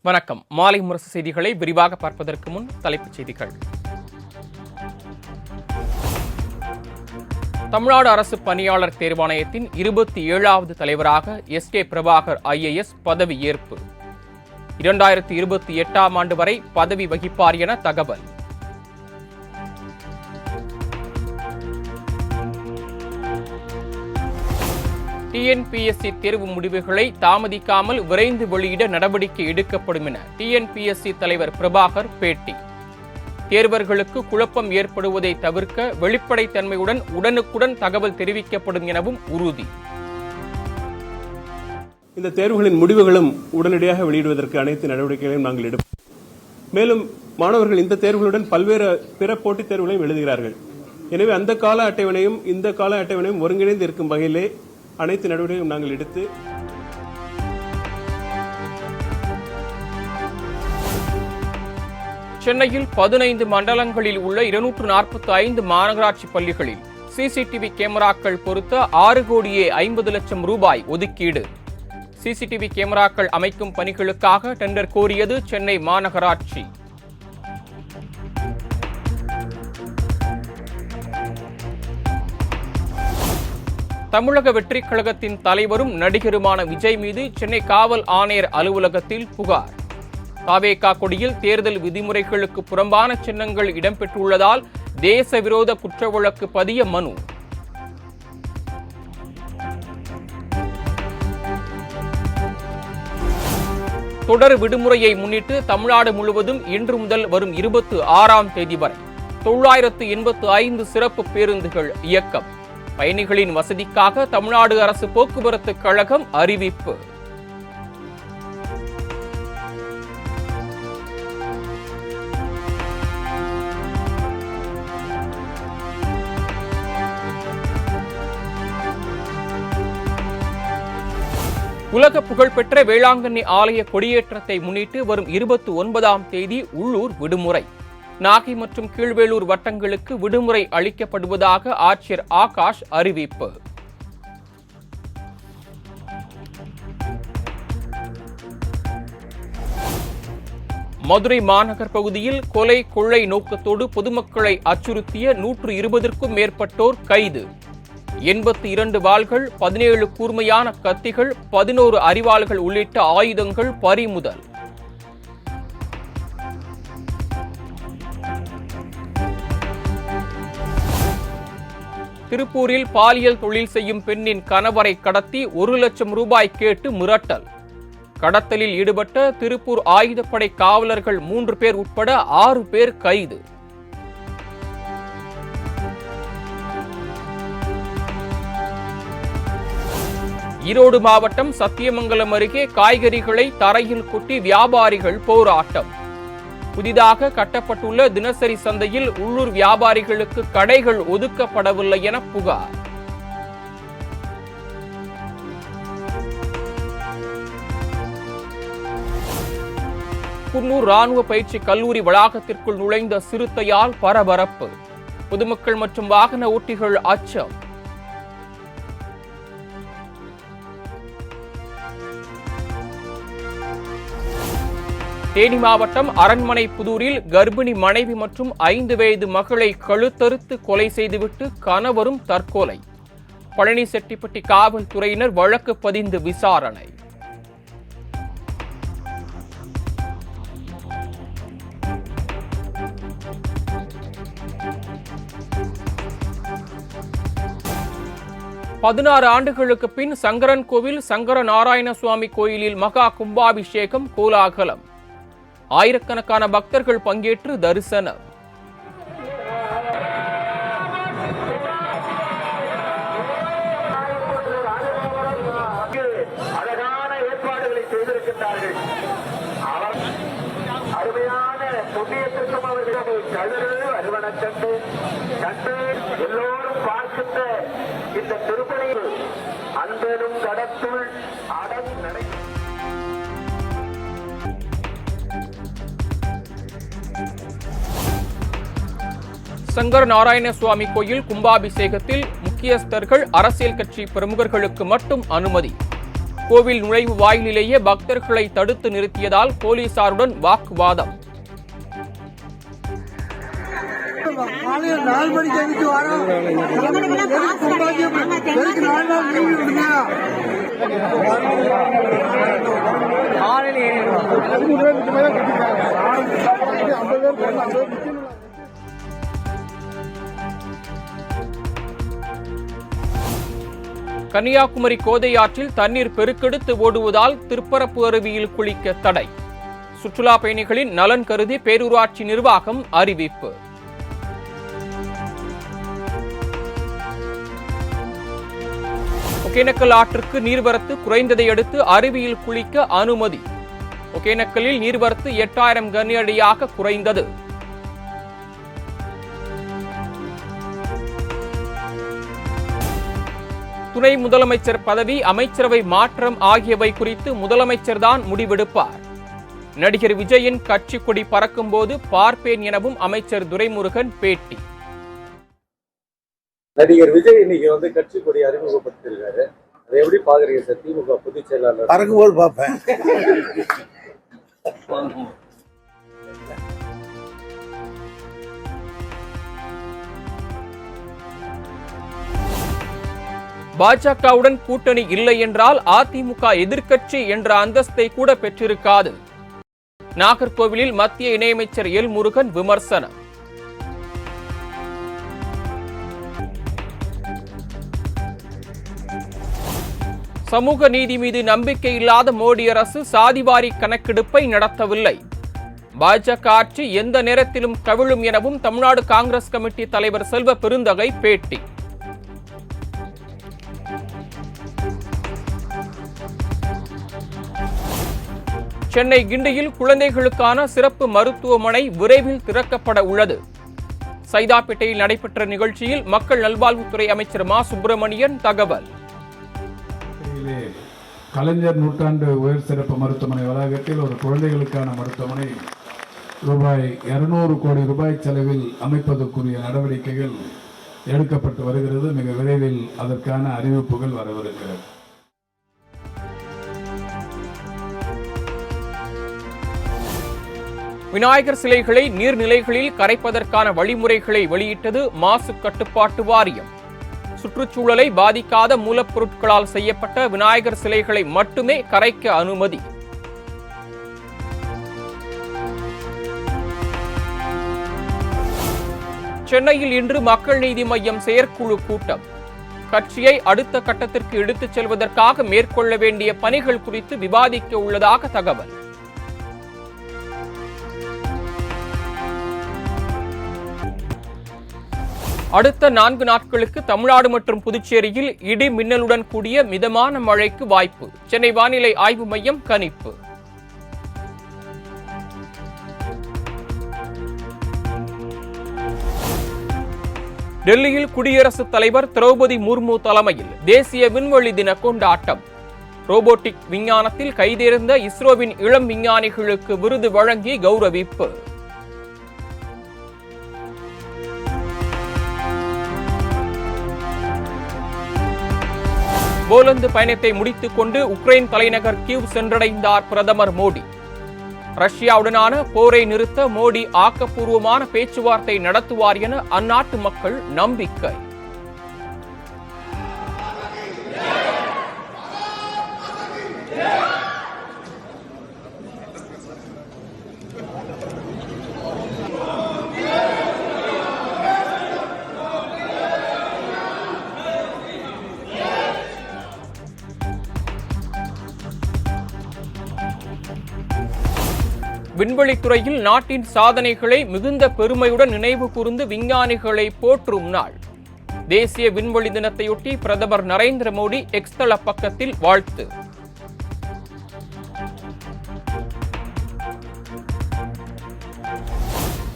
வணக்கம். மாலை முரசு செய்திகளை விரிவாக பார்ப்பதற்கு முன் தலைப்புச் செய்திகள். தமிழ்நாடு அரசு பணியாளர் தேர்வாணையத்தின் 27வது தலைவராக எஸ்.கே. பிரபாகர் IAS பதவி ஏற்பு. 2028ஆம் ஆண்டு வரை பதவி வகிப்பார் என தகவல். TNPSC தேர்வு முடிவுகளை தாமதிக்காமல் விரைந்து வெளியிட நடவடிக்கை எடுக்கப்படும் என TNPSC தலைவர் பிரபாகர் பேட்டி. தேர்வர்களுக்கு குழப்பம் ஏற்படுவதை தவிர்க்க வெளிப்படைத்தன்மையுடன் உடனுக்குடன் தகவல் தெரிவிக்கப்படும் எனவும் உறுதி. இந்த தேர்வுகளின் முடிவுகளும் உடனடியாக வெளியிடுவதற்கு அனைத்து நடவடிக்கைகளையும் நாங்கள் எடுப்போம். மேலும் மாணவர்கள் இந்த தேர்வுகளுடன் பல்வேறு பிற போட்டித் தேர்வுகளையும் எழுதுகிறார்கள். எனவே அந்த கால அட்டவணையும் இந்த கால அட்டவணையும் ஒருங்கிணைந்து இருக்கும் வகையிலே அனைத்து நடவடிக்கையும் நாங்கள் எடுத்து சென்னையில் 15 மண்டலங்களில் உள்ள 245 மாநகராட்சி பள்ளிகளில் CCTV கேமராக்கள் பொருத்த 6,50,00,000 ரூபாய் ஒதுக்கீடு. CCTV கேமராக்கள் அமைக்கும் பணிகளுக்காக டெண்டர் கோரியது சென்னை மாநகராட்சி. தமிழக வெற்றிக் கழகத்தின் தலைவரும் நடிகருமான விஜய் மீது சென்னை காவல் ஆணையர் அலுவலகத்தில் புகார். தாவேகா கொடியில் தேர்தல் விதிமுறைகளுக்கு புறம்பான சின்னங்கள் இடம்பெற்றுள்ளதால் தேச விரோத குற்ற வழக்கு பதிய மனு. தொடர் விடுமுறையை முன்னிட்டு தமிழ்நாடு முழுவதும் இன்று முதல் வரும் 26ஆம் தேதி வரை 985 சிறப்பு பேருந்துகள் இயக்கம். பயணிகளின் வசதிக்காக தமிழ்நாடு அரசு போக்குவரத்து கழகம் அறிவிப்பு. உலக புகழ்பெற்ற வேளாங்கண்ணி ஆலய கொடியேற்றத்தை முன்னிட்டு வரும் 29ஆம் தேதி உள்ளூர் விடுமுறை. நாகை மற்றும் கீழ்வேளூர் வட்டங்களுக்கு விடுமுறை அளிக்கப்படுவதாக ஆட்சியர் ஆகாஷ் அறிவிப்பு. மதுரை மாநகர் பகுதியில் கொலை கொள்ளை நோக்கத்தோடு பொதுமக்களை அச்சுறுத்திய 120க்கும் மேற்பட்டோர் கைது. 82 வாள்கள், 17 கூர்மையான கத்திகள், 11 அரிவாள்கள் உள்ளிட்ட ஆயுதங்கள் பறிமுதல். திருப்பூரில் பாலியல் தொழில் செய்யும் பெண்ணின் கணவரை கடத்தி 1 லட்சம் ரூபாய் கேட்டு மிரட்டல். கடத்தலில் ஈடுபட்ட திருப்பூர் ஆயுதப்படை காவலர்கள் 3 பேர் உட்பட 6 பேர் கைது. ஈரோடு மாவட்டம் சத்தியமங்கலம் அருகே காய்கறிகளை தரையில் கொட்டி வியாபாரிகள் போராட்டம். புதிதாக கட்டப்பட்டுள்ள தினசரி சந்தையில் உள்ளூர் வியாபாரிகளுக்கு கடைகள் ஒதுக்கப்படவில்லை என புகார். குன்னூர் ராணுவ பயிற்சி கல்லூரி வளாகத்திற்குள் நுழைந்த சிறுத்தையால் பரபரப்பு. பொதுமக்கள் மற்றும் வாகன ஓட்டிகள் அச்சம். தேனி மாவட்டம் அரண்மனை புதூரில் கர்ப்பிணி மனைவி மற்றும் 5 வயது மகளை கழுத்தறுத்து கொலை செய்துவிட்டு கணவரும் தற்கொலை. பழனிசெட்டிப்பட்டி காவல்துறையினர் வழக்கு பதிந்து விசாரணை. பதினாறு ஆண்டுகளுக்கு பின் சங்கரன் கோவில் சங்கர நாராயண சுவாமி கோயிலில் மகா கும்பாபிஷேகம் கோலாகலம். ஆயிரக்கணக்கான பக்தர்கள் பங்கேற்று தரிசனம். அழகான ஏற்பாடுகளை செய்திருக்கின்றார்கள். அருமையான புண்ணியத்திற்கும் அவர்கள் அருவணக்கண்டு கண்டு எல்லோரும் பார்க்கின்ற இந்த திருப்பணியில் அன்பெனும் கடத்துள் அடம் நடை. சங்கர நாராயண சுவாமி கோயில் கும்பாபிஷேகத்தில் முக்கியஸ்தர்கள் அரசியல் கட்சி பிரமுகர்களுக்கு மட்டும் அனுமதி. கோவில் நுழைவு வாயிலிலேயே பக்தர்களை தடுத்து நிறுத்தியதால் போலீசாருடன் வாக்குவாதம். கன்னியாகுமரி கோதையாற்றில் தண்ணீர் பெருக்கெடுத்து ஓடுவதால் திருப்பரப்பு அருவியில் குளிக்க தடை. சுற்றுலா பயணிகளின் நலன் கருதி பேரூராட்சி நிர்வாகம் அறிவிப்பு. ஒகேனக்கல் ஆற்றுக்கு நீர்வரத்து குறைந்ததை அடுத்து அருவியில் குளிக்க அனுமதி. ஒகேனக்கலில் நீர்வரத்து 8000 கன அடியாக குறைந்தது. துணை முதலமைச்சர் பதவி, அமைச்சரவை மாற்றம் ஆகியவை குறித்து முதலமைச்சர் தான் முடிவெடுப்பார். நடிகர் விஜயின் கட்சி கொடி பறக்கும் போது பார்ப்பேன் எனவும் அமைச்சர் துரைமுருகன் பேட்டி. நடிகர் விஜய் இன்னைக்கு கட்சி கொடி அறிமுகப்படுத்திருக்காரு. அதை எப்படி பாக்குறீங்க சார்? திமுக பொதுச் செயலாளர் பறக்கும்போது பார்ப்பேன். பாஜகவுடன் கூட்டணி இல்லை என்றால் அதிமுக எதிர்க்கட்சி என்ற அந்தஸ்தை கூட பெற்றிருக்காது. நாகர்கோவிலில் மத்திய இணையமைச்சர் எல் முருகன் விமர்சனம். சமூக நீதி மீது நம்பிக்கை இல்லாத மோடி அரசு சாதிவாரி கணக்கெடுப்பை நடத்தவில்லை. பாஜக ஆட்சி எந்த நேரத்திலும் கவிழும் எனவும் தமிழ்நாடு காங்கிரஸ் கமிட்டி தலைவர் செல்வ பெருந்தகை பேட்டி. சென்னை கிண்டியில் குழந்தைகளுக்கான சிறப்பு மருத்துவமனை விரைவில் திறக்கப்பட உள்ளது. சைதாப்பேட்டையில் நடைபெற்ற நிகழ்ச்சியில் மக்கள் நல்வாழ்வுத்துறை அமைச்சர் மா சுப்பிரமணியன் தகவல். கலைஞர் நூற்றாண்டு உயர் சிறப்பு மருத்துவமனை வளாகத்தில் ஒரு குழந்தைகளுக்கான மருத்துவமனை ரூபாய் 200 கோடி ரூபாய் செலவில் அமைப்பதற்குரிய நடவடிக்கைகள் எடுக்கப்பட்டு வருகிறது. மிக விரைவில் அதற்கான அறிவிப்புகள் வரவிருக்கிறது. விநாயகர் சிலைகளை நீர்நிலைகளில் கரைப்பதற்கான வழிமுறைகளை வெளியிட்டது மாசு கட்டுப்பாட்டு வாரியம். சுற்றுச்சூழலை பாதிக்காத மூலப்பொருட்களால் செய்யப்பட்ட விநாயகர் சிலைகளை மட்டுமே கரைக்க அனுமதி. சென்னையில் இன்று மக்கள் நீதி மய்யம் செயற்குழு கூட்டம். கட்சியை அடுத்த கட்டத்திற்கு எடுத்துச் செல்வதற்காக மேற்கொள்ள வேண்டிய பணிகள் குறித்து விவாதிக்க உள்ளதாக தகவல். அடுத்த 4 நாட்களுக்கு தமிழ்நாடு மற்றும் புதுச்சேரியில் இடி மின்னலுடன் கூடிய மிதமான மழைக்கு வாய்ப்பு. சென்னை வானிலை ஆய்வு மையம் கணிப்பு. டெல்லியில் குடியரசுத் தலைவர் திரௌபதி முர்மு தலைமையில் தேசிய விண்வெளி தின கொண்டாட்டம். ரோபோட்டிக் விஞ்ஞானத்தில் கைதேர்ந்த இஸ்ரோவின் இளம் விஞ்ஞானிகளுக்கு விருது வழங்கி கௌரவிப்பு. போலந்து பயணத்தை முடித்துக் கொண்டு உக்ரைன் தலைநகர் கீவ் சென்றடைந்தார் பிரதமர் மோடி. ரஷ்யாவுடனான போரை நிறுத்த மோடி ஆக்கப்பூர்வமான பேச்சுவார்த்தை நடத்துவார் என அந்நாட்டு மக்கள் நம்பிக்கை. விண்வெளித்துறையில் நாட்டின் சாதனைகளை மிகுந்த பெருமையுடன் நினைவு கூர்ந்து விஞ்ஞானிகளை போற்றும் நாள். தேசிய விண்வெளி தினத்தையொட்டி பிரதமர் நரேந்திர மோடி எக்ஸ் தள பக்கத்தில் வாழ்த்து.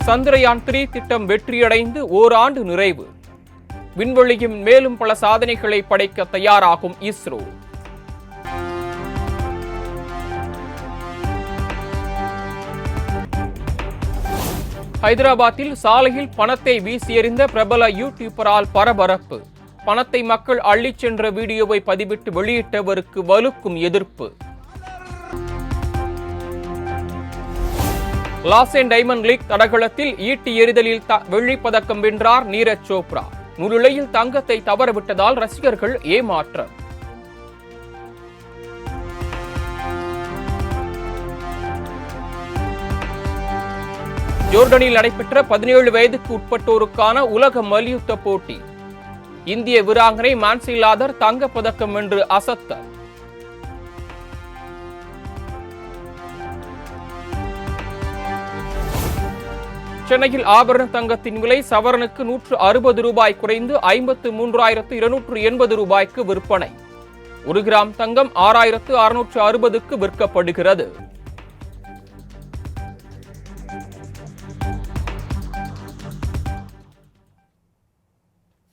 சந்திரயான் 3 திட்டம் வெற்றியடைந்து ஓராண்டு நிறைவு. விண்வெளியின் மேலும் பல சாதனைகளை படைக்க தயாராகும் இஸ்ரோ. ஹைதராபாத்தில் சாலையில் பணத்தை வீசி எறிந்த பிரபல யூடியூபரால் பரபரப்பு. பணத்தை மக்கள் அள்ளிச் சென்ற வீடியோவை பதிவிட்டு வெளியிட்டவருக்கு வலுக்கும் எதிர்ப்பு. லாசன் டைமண்ட் லீக் தடகளத்தில் ஈட்டி எறிதலில் வெள்ளிப் பதக்கம் வென்றார் நீரஜ் சோப்ரா. நூலிழையில் தங்கத்தை தவறவிட்டதால் ரசிகர்கள் ஏமாற்றம். ஜோர்டனில் நடைபெற்ற 17 வயதுக்கு உட்பட்டோருக்கான உலக மல்யுத்த போட்டி. இந்திய வீராங்கனை மான்சி லாதர் தங்கப் பதக்கம் வென்று அசத்தல். சென்னையில் ஆபரண தங்கத்தின் விலை சவரனுக்கு 160 ரூபாய் குறைந்து 53,280 ரூபாய்க்கு விற்பனை. 1 கிராம் தங்கம் 6,660க்கு விற்கப்படுகிறது.